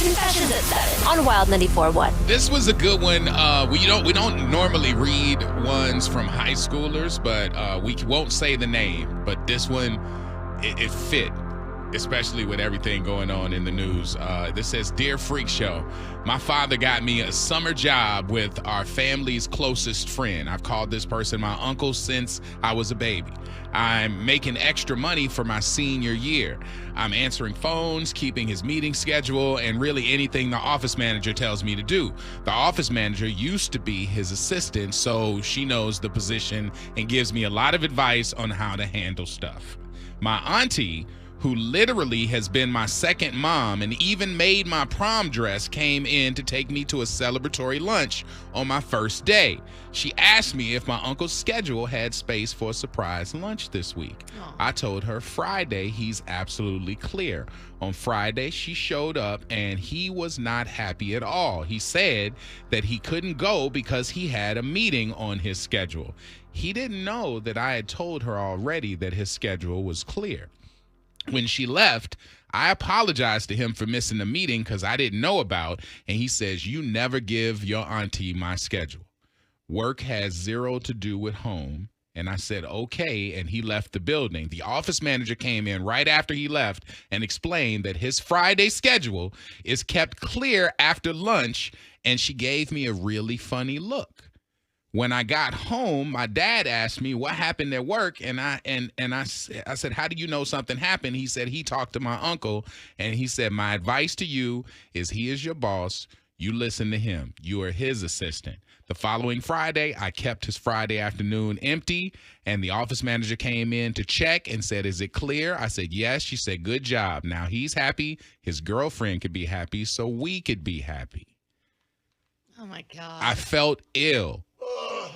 Confessions at 7 on Wild 94.1. This was a good one. We don't normally read ones from high schoolers, but we won't say the name. But this one, it fit, especially with everything going on in the news. This says, "Dear Freak Show, my father got me a summer job with our family's closest friend. I've called this person my uncle since I was a baby. I'm making extra money for my senior year. I'm answering phones, keeping his meeting schedule, and really anything the office manager tells me to do. The office manager used to be his assistant, so she knows the position and gives me a lot of advice on how to handle stuff. My auntie, who literally has been my second mom and even made my prom dress, came in to take me to a celebratory lunch on my first day. She asked me if my uncle's schedule had space for a surprise lunch this week. I told her Friday he's absolutely clear. On Friday, she showed up and he was not happy at all. He said that he couldn't go because he had a meeting on his schedule. He didn't know that I had told her already that his schedule was clear. When she left, I apologized to him for missing the meeting because I didn't know about, and he says, you never give your auntie my schedule. Work has zero to do with home. And I said, okay, and he left the building. The office manager came in right after he left and explained that his Friday schedule is kept clear after lunch, and she gave me a really funny look. When I got home, my dad asked me what happened at work, and I said, how do you know something happened? He said he talked to my uncle, and he said, my advice to you is he is your boss. You listen to him. You are his assistant. The following Friday, I kept his Friday afternoon empty, and the office manager came in to check and said, is it clear? I said, yes. She said, good job. Now he's happy. His girlfriend could be happy, so we could be happy. Oh, my God. I felt ill.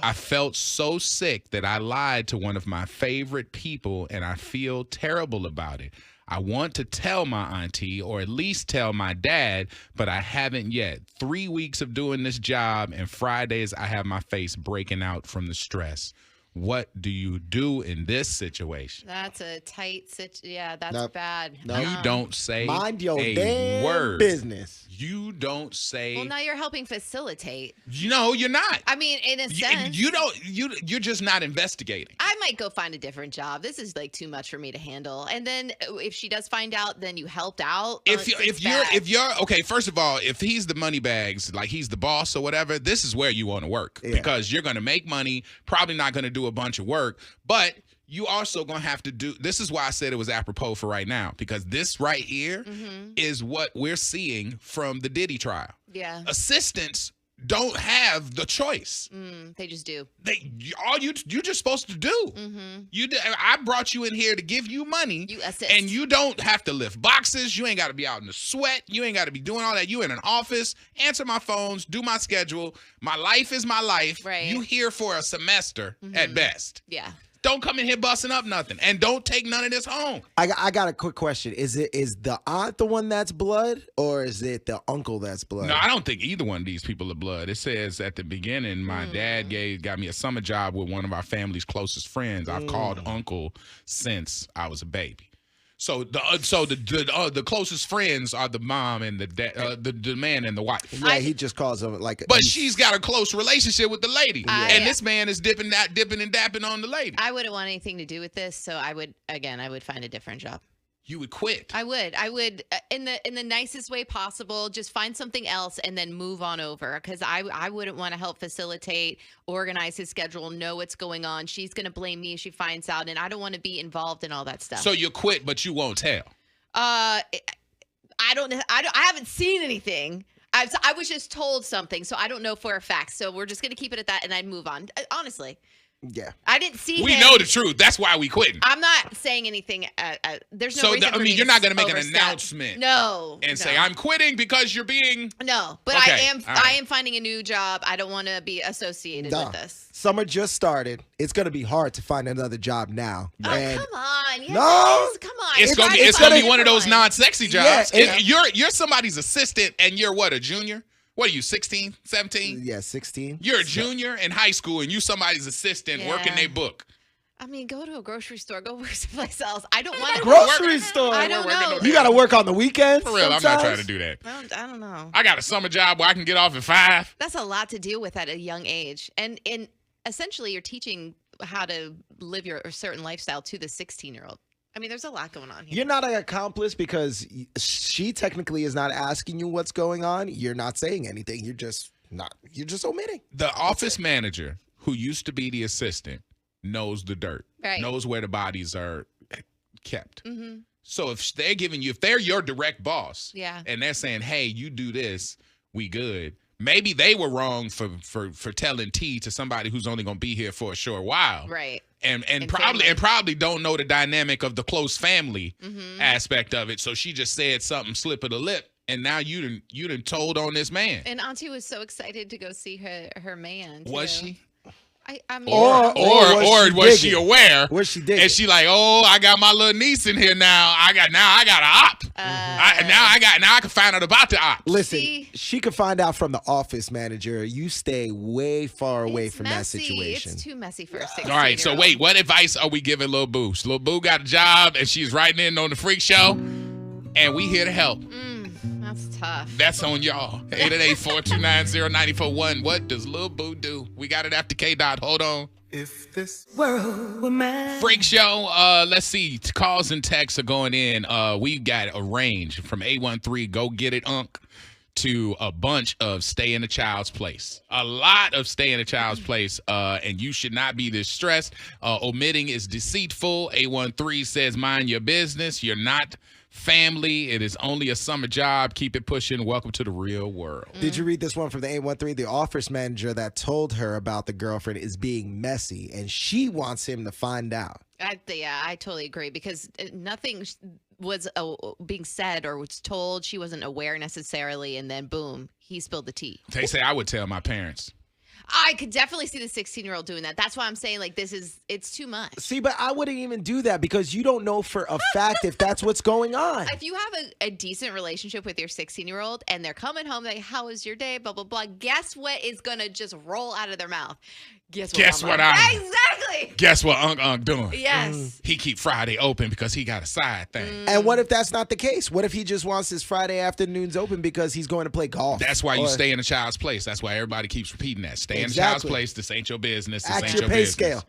I felt so sick that I lied to one of my favorite people, and I feel terrible about it. I want to tell my auntie, or at least tell my dad, but I haven't yet. 3 weeks of doing this job, and Fridays I have my face breaking out from the stress. What do you do in this situation? That's a tight situation. Yeah, that's bad. You don't say mind your a damn word. business. You don't say. Well, now you're helping facilitate. No, you're not. I mean, in a sense. You're just not investigating. I might go find a different job. This is like too much for me to handle. And then if she does find out, then you helped out. If you're okay, first of all, if he's the money bags, like he's the boss or whatever, this is where you want to work because you're going to make money, probably not going to do a bunch of work, but you also going to have to do, this is why I said it was apropos for right now, because this right here is what we're seeing from the Diddy trial. Yeah. Assistants don't have the choice. They just do. You're just supposed to do. I brought you in here to give you money. You assist. And you don't have to lift boxes. You ain't got to be out in the sweat. You ain't got to be doing all that. You in an office, answer my phones, do my schedule. My life is my life. Right. You here for a semester at best. Yeah. Don't come in here busting up nothing. And don't take none of this home. I got a quick question. Is the aunt the one that's blood, or is it the uncle that's blood? No, I don't think either one of these people are blood. It says at the beginning, my dad got me a summer job with one of our family's closest friends. I've called uncle since I was a baby. So the closest friends are the mom and the man and the wife. Yeah, he just calls them like. But she's got a close relationship with the lady, and this man is dipping and dapping on the lady. I wouldn't want anything to do with this, so I would find a different job. You would quit. I would in the nicest way possible, just find something else and then move on over, because I wouldn't want to help facilitate, organize his schedule, know what's going on. She's going to blame me if she finds out, and I don't want to be involved in all that stuff. So you quit, but you won't tell. I haven't seen anything. I was just told something, so I don't know for a fact. So we're just going to keep it at that, and I'd move on. Honestly. Yeah. I didn't see We him. know the truth. That's why we quitting. I'm not saying anything. There's no reason for me you're to not going to make overstep. an announcement. No. And say, I'm quitting because you're being. No, but Okay, I am finding a new job. I don't want to be associated with this. Summer just started. It's going to be hard to find another job now. Oh, And come on. Yes, No. it is. Come on. It's gonna be one of those non-sexy jobs. Yeah, You're somebody's assistant, and you're what, a junior? What are you, 16, 17? Yeah, 16. You're a junior in high school, and you somebody's assistant working their book. I mean, go to a grocery store. Go work someplace else. I don't want to Grocery store. I don't know. You got to work on the weekends. For real, sometimes? I'm not trying to do that. I don't know. I got a summer job where I can get off at 5. That's a lot to deal with at a young age. And essentially, you're teaching how to live a certain lifestyle to the 16-year-old. I mean, there's a lot going on here. You're not an accomplice because she technically is not asking you what's going on. You're not saying anything. You're just omitting. The office manager who used to be the assistant knows the dirt, knows where the bodies are kept. Mm-hmm. So if they're your direct boss, and they're saying, hey, you do this, we good. Maybe they were wrong for telling T to somebody who's only going to be here for a short while. Right. And probably don't know the dynamic of the close family aspect of it. So she just said something slip of the lip, and now you done told on this man. And Auntie was so excited to go see her man. Too. Was she? I mean, or was she aware? Was she digging? And she like, oh, I got my little niece in here now. I got an op. Now I can find out about the op. Listen, she could find out from the office manager. You stay way far away from that situation. It's too messy for a 16-year-old. All right, so wait, what advice are we giving Lil Boo? Lil Boo got a job and she's writing in on the Freak Show, and we here to help. That's tough. That's on y'all. 888-429-0941. What does Lil Boo do? We got it after K-Dot. Hold on. If this world were mine. Freak Show. Let's see. Calls and texts are going in. We got a range from 813 Go Get It Unk to a bunch of Stay in a Child's Place. A lot of Stay in a Child's Place. And you should not be this stressed. Omitting is deceitful. 813 says mind your business. You're not family. It is only a summer job. Keep it pushing. Welcome to the real world. Did you read this one from the 813? The office manager that told her about the girlfriend is being messy, and she wants him to find out. I totally agree, because nothing was being said or was told. She wasn't aware necessarily, and then boom, he spilled the tea. They say I would tell my parents. I could definitely see the 16-year-old doing that. That's why I'm saying, like, it's too much. See, but I wouldn't even do that because you don't know for a fact if that's what's going on. If you have a decent relationship with your 16-year-old and they're coming home like, how was your day, blah, blah, blah, guess what is going to just roll out of their mouth? Guess what I'm exactly. Guess what Unk doing? Yes. He keep Friday open because he got a side thing. And what if that's not the case? What if he just wants his Friday afternoons open because he's going to play golf? That's why you stay in a child's place. That's why everybody keeps repeating that. Stay in a child's place. This ain't your business. This ain't your business. Scale.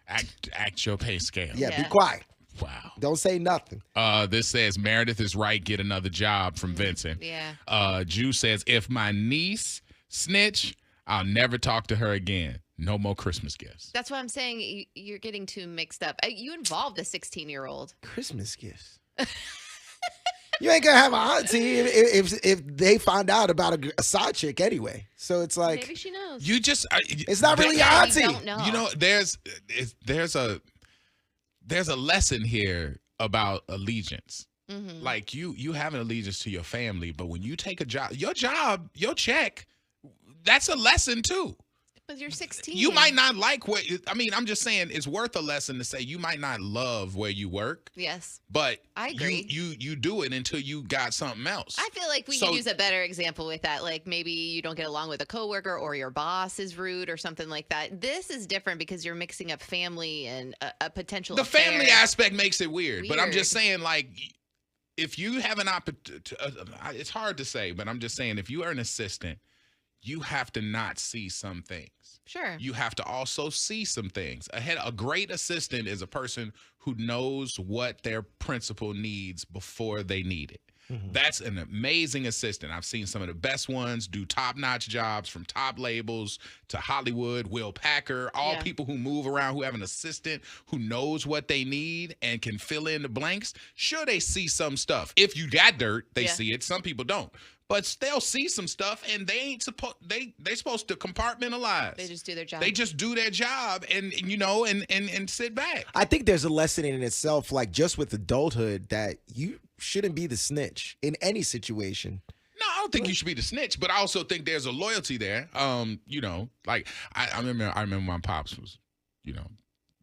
Act your pay scale. Yeah, be quiet. Wow. Don't say nothing. This says Meredith is right. Get another job from Vincent. Yeah. Jew says if my niece snitch, I'll never talk to her again. No more Christmas gifts. That's what I'm saying. You're getting too mixed up. You involved the 16-year-old. Christmas gifts. You ain't gonna have an auntie if they find out about a side chick anyway. So it's like maybe she knows. You just it's not really your auntie. Don't know. You know, there's a lesson here about allegiance. Mm-hmm. Like you have an allegiance to your family, but when you take a job, your check, that's a lesson too. But you're 16. You might not like I'm just saying it's worth a lesson to say you might not love where you work. Yes. But I agree. You do it until you got something else. I feel like we could use a better example with that. Like maybe you don't get along with a coworker or your boss is rude or something like that. This is different because you're mixing up family and a potential affair. Family aspect makes it weird. But I'm just saying, like, if you have an opportunity, it's hard to say, but I'm just saying if you are an assistant, you have to not see some things. Sure. You have to also see some things. A great assistant is a person who knows what their principal needs before they need it. Mm-hmm. That's an amazing assistant. I've seen some of the best ones do top-notch jobs from top labels to Hollywood, Will Packer, all people who move around, who have an assistant who knows what they need and can fill in the blanks. Sure, they see some stuff. If you got dirt, they see it. Some people don't. But they'll see some stuff, and they ain't supposed. They're supposed to compartmentalize. They just do their job. They just do their job, and sit back. I think there's a lesson in itself, like just with adulthood, that you shouldn't be the snitch in any situation. No, I don't think you should be the snitch, but I also think there's a loyalty there. Like I remember my pops was,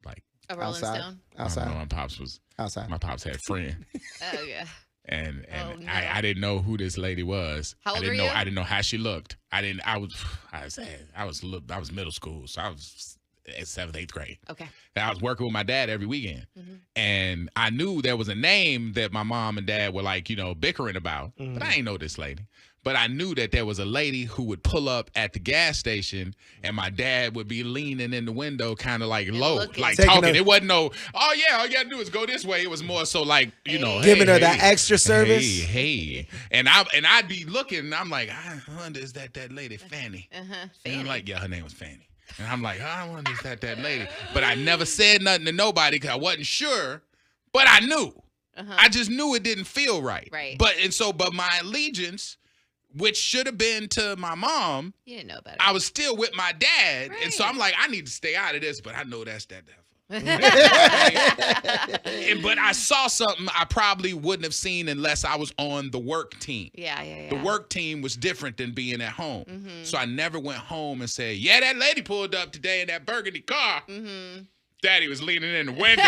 like a Rolling Stone. Outside. I remember my pops was outside. My pops had a friend. Oh yeah. And I didn't know who this lady was. How old were you? I didn't know how she looked. I was middle school, so I was 7th, 8th grade. Okay. And I was working with my dad every weekend. And I knew there was a name that my mom and dad were like, bickering about. But I ain't know this lady. But I knew that there was a lady who would pull up at the gas station and my dad would be leaning in the window kind of like low, looking. like Taking talking. a- It wasn't no, oh yeah, all you gotta do is go this way. It was more so like, Giving her that extra service. Hey. And I'd be looking and I'm like, I wonder is that lady Fanny? And Fanny. I'm like, yeah, her name was Fanny. And I'm like, I wonder is that lady? But I never said nothing to nobody because I wasn't sure, but I knew. I just knew it didn't feel right. Right. But my allegiance, which should have been to my mom, You didn't know better. I was still with my dad. And so Right. I'm like, I need to stay out of this, but I know that's that devil. But I saw something I probably wouldn't have seen unless I was on the work team. Yeah. The work team was different than being at home. So I never went home and said, yeah, that lady pulled up today in that burgundy car. Daddy was leaning in the window.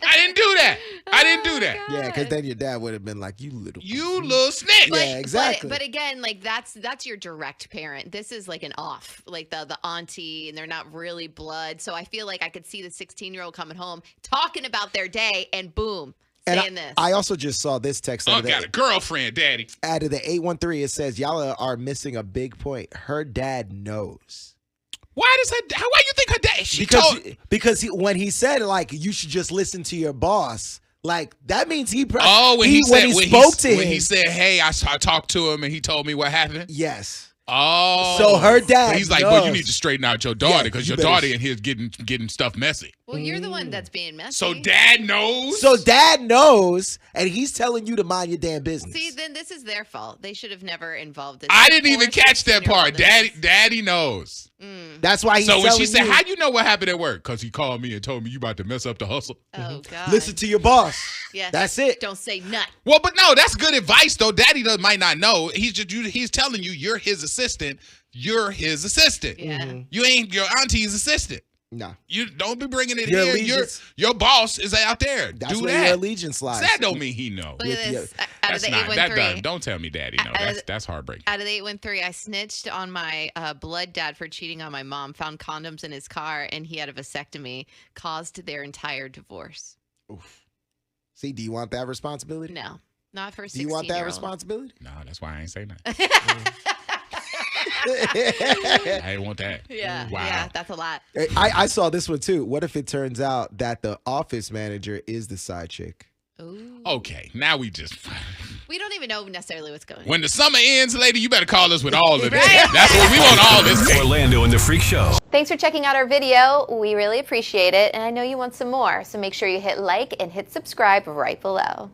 I didn't do that. Yeah, because then your dad would have been like, you little snitch. Yeah, exactly. But again, like that's your direct parent. This is like an off, like the auntie, and they're not really blood. So I feel like I could see the 16-year-old coming home talking about their day, and boom, saying And this. I also just saw this text I got a girlfriend, Daddy. out of the 813. It says, y'all are missing a big point. Her dad knows. Why you think her dad? Because when he said like you should just listen to your boss, like that means he when he said, hey, I talked to him and he told me what happened. Yes. Oh, So her dad So he's like, well, you knows. need to straighten out your daughter Yeah, because you your better- daughter in here is getting stuff messy. Well, you're the one that's being messy. So dad knows. So dad knows, and he's telling you to mind your damn business. See, then this is their fault. They should have never involved this. I didn't even poor catch that 16-year-old part. in this. Daddy knows. That's why he's So when telling she said, you, how you know what happened at work? Because he called me and told me you about to mess up the hustle. Oh God. listen to your boss. Yes. That's it. Don't say nut. Well, but no, that's good advice though. Daddy might not know. He's telling you you're his assistant. You're his assistant. Yeah. You ain't your auntie's assistant. No. You don't be bringing it Your here. allegiance- Your boss is out there. That's Do where that. your allegiance lies. That don't mean he know. Look at With this. Out of That's the not. That 813. don't tell me Daddy know. That's heartbreaking. Out of the 813, I snitched on my blood dad for cheating on my mom, found condoms in his car, and he had a vasectomy, caused their entire divorce. See, do you want that responsibility? No, not for a 16-year-old. Do you want that responsibility? No, that's why I ain't say nothing. I didn't want that. Yeah, Wow. yeah, that's a lot. I saw this one too. What if it turns out that the office manager is the side chick? Ooh. Okay, now we just. We don't even know necessarily what's going on. When the summer ends, lady, you better call us with all of this. Right. That's what we want. All this. Orlando and the Freak Show. Thanks for checking out our video. We really appreciate it, and I know you want some more, so make sure you hit like and hit subscribe right below.